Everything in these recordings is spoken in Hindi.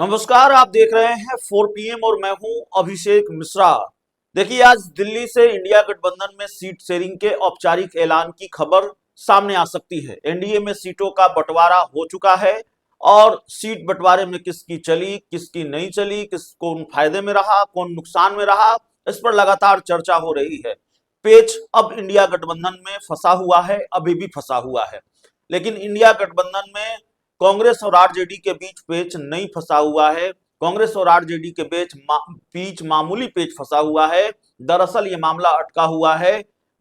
नमस्कार, आप देख रहे हैं 4 PM और मैं हूं अभिषेक मिश्रा। देखिए, आज दिल्ली से इंडिया गठबंधन में सीट शेयरिंग के औपचारिक ऐलान की खबर सामने आ सकती है। एनडीए में सीटों का बंटवारा हो चुका है और सीट बंटवारे में किसकी चली, किसकी नहीं चली, कौन फायदे में रहा, कौन नुकसान में रहा, इस पर लगातार चर्चा हो रही है। पेच अब इंडिया गठबंधन में फंसा हुआ है, अभी भी फंसा हुआ है। लेकिन इंडिया गठबंधन में कांग्रेस और आरजेडी के बीच पेच नहीं फंसा हुआ है। कांग्रेस और आरजेडी के बीच मामूली पेच फंसा हुआ है। दरअसल ये मामला अटका हुआ है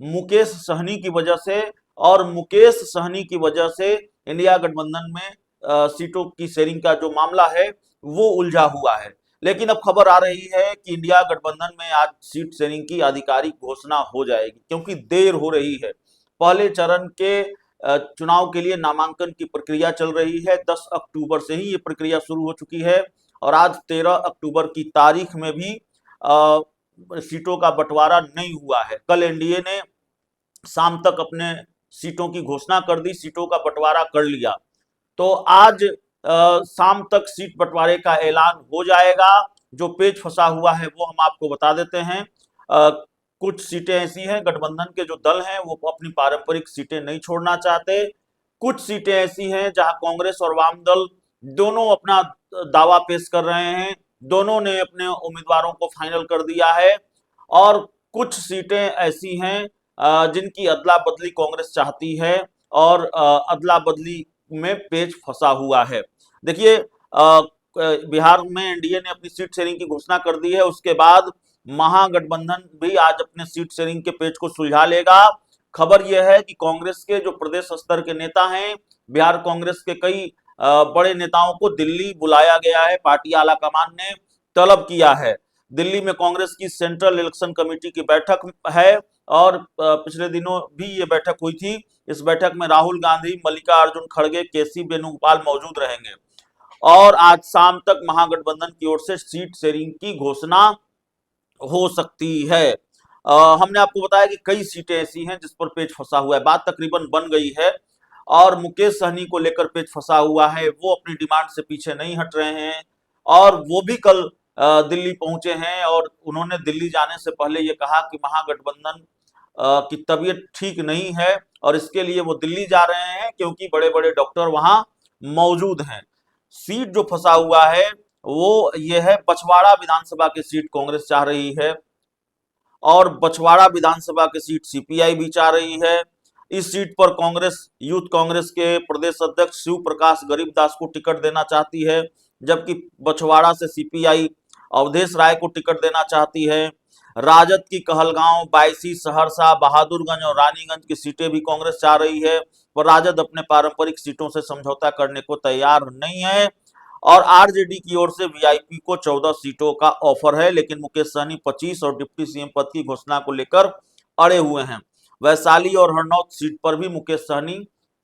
मुकेश सहनी की वजह से, और मुकेश सहनी की वजह से इंडिया गठबंधन में सीटों की शेयरिंग का जो मामला है वो उलझा हुआ है। लेकिन अब खबर आ रही है कि इंडिया गठबंधन में आज सीट शेयरिंग की आधिकारिक घोषणा हो जाएगी, क्योंकि देर हो रही है। पहले चरण के चुनाव के लिए नामांकन की प्रक्रिया चल रही है। 10 अक्टूबर से ही ये प्रक्रिया शुरू हो चुकी है और आज 13 अक्टूबर की तारीख में भी सीटों का बंटवारा नहीं हुआ है। कल एनडीए ने शाम तक अपने सीटों की घोषणा कर दी, सीटों का बंटवारा कर लिया। तो आज शाम तक सीट बंटवारे का ऐलान हो जाएगा। जो पेच फंसा हुआ है वो हम आपको बता देते हैं। कुछ सीटें ऐसी हैं, गठबंधन के जो दल हैं वो अपनी पारंपरिक सीटें नहीं छोड़ना चाहते। कुछ सीटें ऐसी हैं जहां कांग्रेस और वाम दल दोनों अपना दावा पेश कर रहे हैं, दोनों ने अपने उम्मीदवारों को फाइनल कर दिया है। और कुछ सीटें ऐसी हैं जिनकी अदला बदली कांग्रेस चाहती है और अदला बदली में पेच फंसा हुआ है। देखिए, बिहार में एनडीए ने अपनी सीट शेयरिंग की घोषणा कर दी है। उसके बाद महागठबंधन भी आज अपने सीट शेयरिंग के पेच को सुलझा लेगा। खबर यह है कि कांग्रेस के जो प्रदेश स्तर के नेता हैं, बिहार कांग्रेस के कई बड़े नेताओं को दिल्ली बुलाया गया है। पार्टी आला कमान ने तलब किया है। दिल्ली में कांग्रेस की सेंट्रल इलेक्शन कमेटी की बैठक है और पिछले दिनों भी ये बैठक हुई थी। इस बैठक में राहुल गांधी, मल्लिकार्जुन खड़गे, केसी वेणुगोपाल मौजूद रहेंगे और आज शाम तक महागठबंधन की ओर से सीट शेयरिंग की घोषणा हो सकती है। हमने आपको बताया कि कई सीटें ऐसी हैं जिस पर पेच फंसा हुआ है। बात तकरीबन बन गई है और मुकेश सहनी को लेकर पेच फंसा हुआ है। वो अपनी डिमांड से पीछे नहीं हट रहे हैं और वो भी कल दिल्ली पहुंचे हैं और उन्होंने दिल्ली जाने से पहले ये कहा कि महागठबंधन की तबीयत ठीक नहीं है और इसके लिए वो दिल्ली जा रहे हैं क्योंकि बड़े बड़े डॉक्टर वहां मौजूद हैं। सीट जो फंसा हुआ है वो ये है, बछवाड़ा विधानसभा की सीट कांग्रेस चाह रही है और बछवाड़ा विधानसभा की सीट सीपीआई भी चाह रही है। इस सीट पर कांग्रेस, यूथ कांग्रेस के प्रदेश अध्यक्ष शिव प्रकाश गरीबदास को टिकट देना चाहती है, जबकि बछवाड़ा से सीपीआई अवधेश राय को टिकट देना चाहती है। राजद की कहलगांव, बायसी, सहरसा, बहादुरगंज और रानीगंज की सीटें भी कांग्रेस चाह रही है, पर राजद अपने पारंपरिक सीटों से समझौता करने को तैयार नहीं है। और आरजेडी की ओर से वीआईपी को 14 सीटों का ऑफर है, लेकिन मुकेश सहनी 25 और डिप्टी सीएम पद की घोषणा को लेकर अड़े हुए हैं। वैशाली और हरनौत सीट पर भी मुकेश सहनी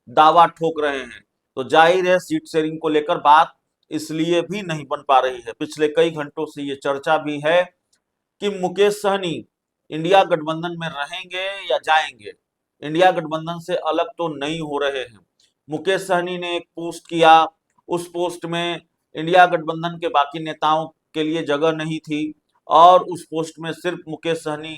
दावा ठोक रहे हैं। तो जाहिर है सीट शेयरिंग को लेकर बात इसलिए भी नहीं बन पा रही है। पिछले कई घंटों से ये चर्चा भी है कि मुकेश सहनी इंडिया गठबंधन में रहेंगे या जाएंगे। इंडिया गठबंधन से अलग तो नहीं हो रहे हैं। मुकेश सहनी ने एक पोस्ट किया, उस पोस्ट में इंडिया गठबंधन के बाकी नेताओं के लिए जगह नहीं थी और उस पोस्ट में सिर्फ मुकेश सहनी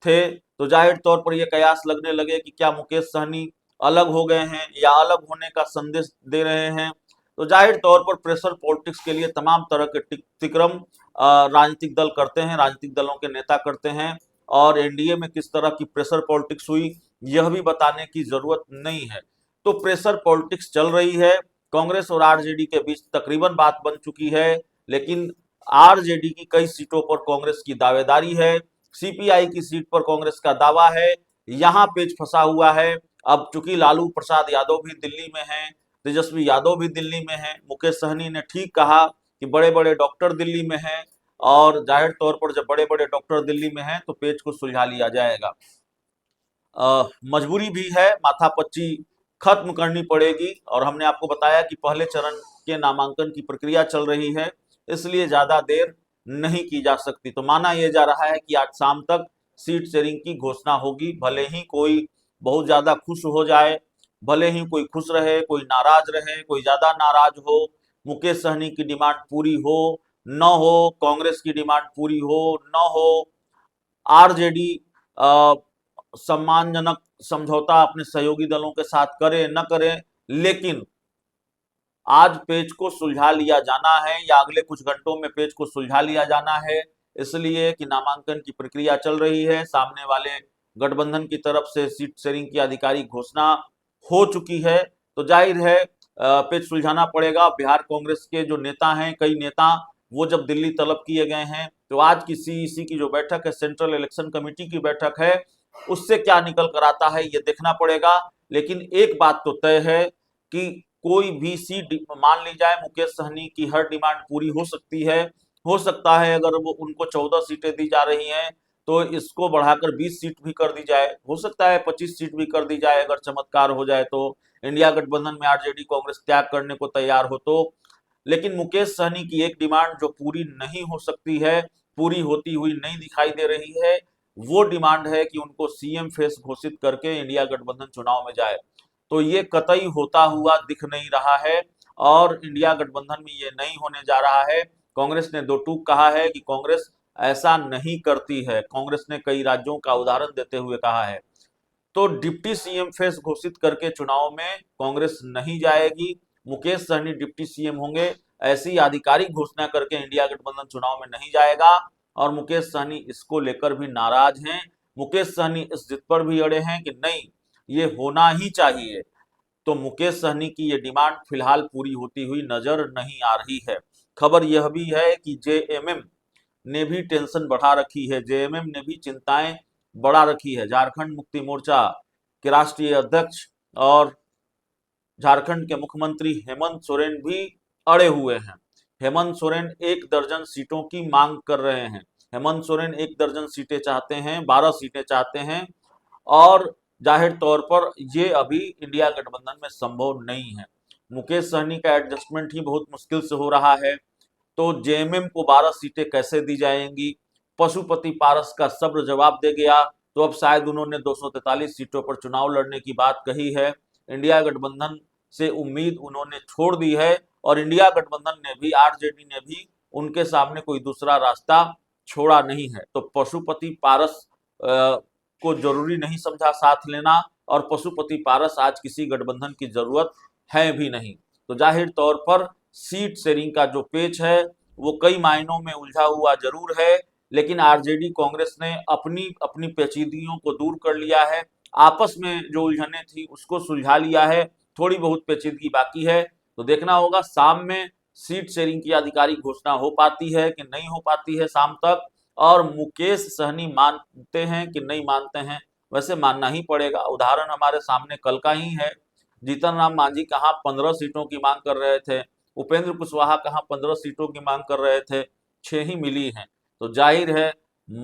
थे। तो जाहिर तौर पर यह कयास लगने लगे कि क्या मुकेश सहनी अलग हो गए हैं या अलग होने का संदेश दे रहे हैं। तो जाहिर तौर पर प्रेशर पॉलिटिक्स के लिए तमाम तरह के तिक्रम राजनीतिक दल करते हैं, राजनीतिक दलों के नेता करते हैं और एनडीए में किस तरह की प्रेशर पॉलिटिक्स हुई यह भी बताने की जरूरत नहीं है। तो प्रेशर पॉलिटिक्स चल रही है। कांग्रेस और आरजेडी के बीच तकरीबन बात बन चुकी है, लेकिन आरजेडी की कई सीटों पर कांग्रेस की दावेदारी है। सीपीआई की सीट पर कांग्रेस का दावा है। यहां पेच फंसा हुआ है। अब चूंकि लालू प्रसाद यादव भी दिल्ली में हैं, तेजस्वी यादव भी दिल्ली में हैं, मुकेश सहनी ने ठीक कहा कि बड़े बड़े डॉक्टर दिल्ली में हैं और जाहिर तौर पर जब बड़े बड़े डॉक्टर दिल्ली में हैं तो पेच को सुलझा लिया जाएगा। मजबूरी भी है, माथापच्ची खत्म करनी पड़ेगी और हमने आपको बताया कि पहले चरण के नामांकन की प्रक्रिया चल रही है, इसलिए ज्यादा देर नहीं की जा सकती। तो माना यह जा रहा है कि आज शाम तक सीट शेयरिंग की घोषणा होगी। भले ही कोई बहुत ज्यादा खुश हो जाए, भले ही कोई खुश रहे, कोई नाराज रहे, कोई ज्यादा नाराज हो, मुकेश सहनी की डिमांड पूरी हो न हो, कांग्रेस की डिमांड पूरी हो न हो, आरजेडी सम्मानजनक समझौता अपने सहयोगी दलों के साथ करे न करे, लेकिन आज पेच को सुलझा लिया जाना है या अगले कुछ घंटों में पेच को सुलझा लिया जाना है, इसलिए कि नामांकन की प्रक्रिया चल रही है। सामने वाले गठबंधन की तरफ से सीट शेयरिंग की आधिकारिक घोषणा हो चुकी है, तो जाहिर है पेच सुलझाना पड़ेगा। बिहार कांग्रेस के जो नेता हैं, कई नेता, वो जब दिल्ली तलब किए गए हैं, तो आज की सीईसी की जो बैठक है, सेंट्रल इलेक्शन कमेटी की बैठक है, उससे क्या निकल कर आता है ये देखना पड़ेगा। लेकिन एक बात तो तय है कि कोई भी सीट मान ली जाए, मुकेश सहनी की हर डिमांड पूरी हो सकती है। हो सकता है अगर वो उनको 14 सीटें दी जा रही हैं तो इसको बढ़ाकर 20 सीट भी कर दी जाए, हो सकता है 25 सीट भी कर दी जाए अगर चमत्कार हो जाए तो, इंडिया गठबंधन में आरजेडी कांग्रेस त्याग करने को तैयार हो तो। लेकिन मुकेश सहनी की एक डिमांड जो पूरी नहीं हो सकती है, पूरी होती हुई नहीं दिखाई दे रही है, वो डिमांड है कि उनको सीएम फेस घोषित करके इंडिया गठबंधन चुनाव में जाए। तो ये कतई होता हुआ दिख नहीं रहा है और इंडिया गठबंधन में ये नहीं होने जा रहा है। कांग्रेस ने दो टूक कहा है कि कांग्रेस ऐसा नहीं करती है, कांग्रेस ने कई राज्यों का उदाहरण देते हुए कहा है। तो डिप्टी सीएम फेस घोषित करके चुनाव में कांग्रेस नहीं जाएगी, मुकेश सहनी डिप्टी सीएम होंगे, ऐसी आधिकारिक घोषणा करके इंडिया गठबंधन चुनाव में नहीं जाएगा। और मुकेश सहनी इसको लेकर भी नाराज हैं। मुकेश सहनी इस जिद पर भी अड़े हैं कि नहीं, ये होना ही चाहिए। तो मुकेश सहनी की ये डिमांड फिलहाल पूरी होती हुई नजर नहीं आ रही है। खबर यह भी है कि जेएमएम ने भी टेंशन बढ़ा रखी है, जेएमएम ने भी चिंताएं बढ़ा रखी है। झारखंड मुक्ति मोर्चा के राष्ट्रीय अध्यक्ष और झारखंड के मुख्यमंत्री हेमंत सोरेन भी अड़े हुए हैं। हेमंत सोरेन 1 दर्जन सीटों की मांग कर रहे हैं। हेमंत सोरेन 1 दर्जन सीटें चाहते हैं, 12 सीटें चाहते हैं, और जाहिर तौर पर ये अभी इंडिया गठबंधन में संभव नहीं है। मुकेश सहनी का एडजस्टमेंट ही बहुत मुश्किल से हो रहा है, तो जेएमएम को 12 सीटें कैसे दी जाएंगी? पशुपति पारस का सब्र जवाब दे गया, तो अब शायद उन्होंने 243 सीटों पर चुनाव लड़ने की बात कही है। इंडिया गठबंधन से उम्मीद उन्होंने छोड़ दी है और इंडिया गठबंधन ने भी, आरजेडी ने भी उनके सामने कोई दूसरा रास्ता छोड़ा नहीं है। तो पशुपति पारस को जरूरी नहीं समझा साथ लेना, और पशुपति पारस आज किसी गठबंधन की जरूरत है भी नहीं। तो जाहिर तौर पर सीट शेयरिंग का जो पेच है वो कई मायनों में उलझा हुआ जरूर है, लेकिन आरजेडी कांग्रेस ने अपनी अपनी पेचीदगियों को दूर कर लिया है, आपस में जो उलझने थी उसको सुलझा लिया है। थोड़ी बहुत पेचीदगी बाकी है, तो देखना होगा शाम में सीट शेयरिंग की आधिकारिक घोषणा हो पाती है कि नहीं हो पाती है शाम तक, और मुकेश सहनी मानते हैं कि नहीं मानते हैं। वैसे मानना ही पड़ेगा, उदाहरण हमारे सामने कल का ही है। जीतन राम मांझी कहाँ 15 सीटों की मांग कर रहे थे, उपेंद्र कुशवाहा कहाँ 15 सीटों की मांग कर रहे थे, 6 ही मिली हैं। तो जाहिर है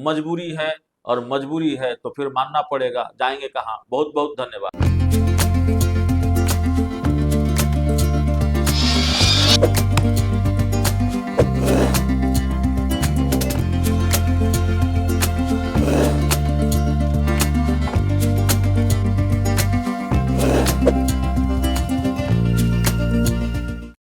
मजबूरी है, और मजबूरी है तो फिर मानना पड़ेगा, जाएंगे कहाँ। बहुत बहुत धन्यवाद।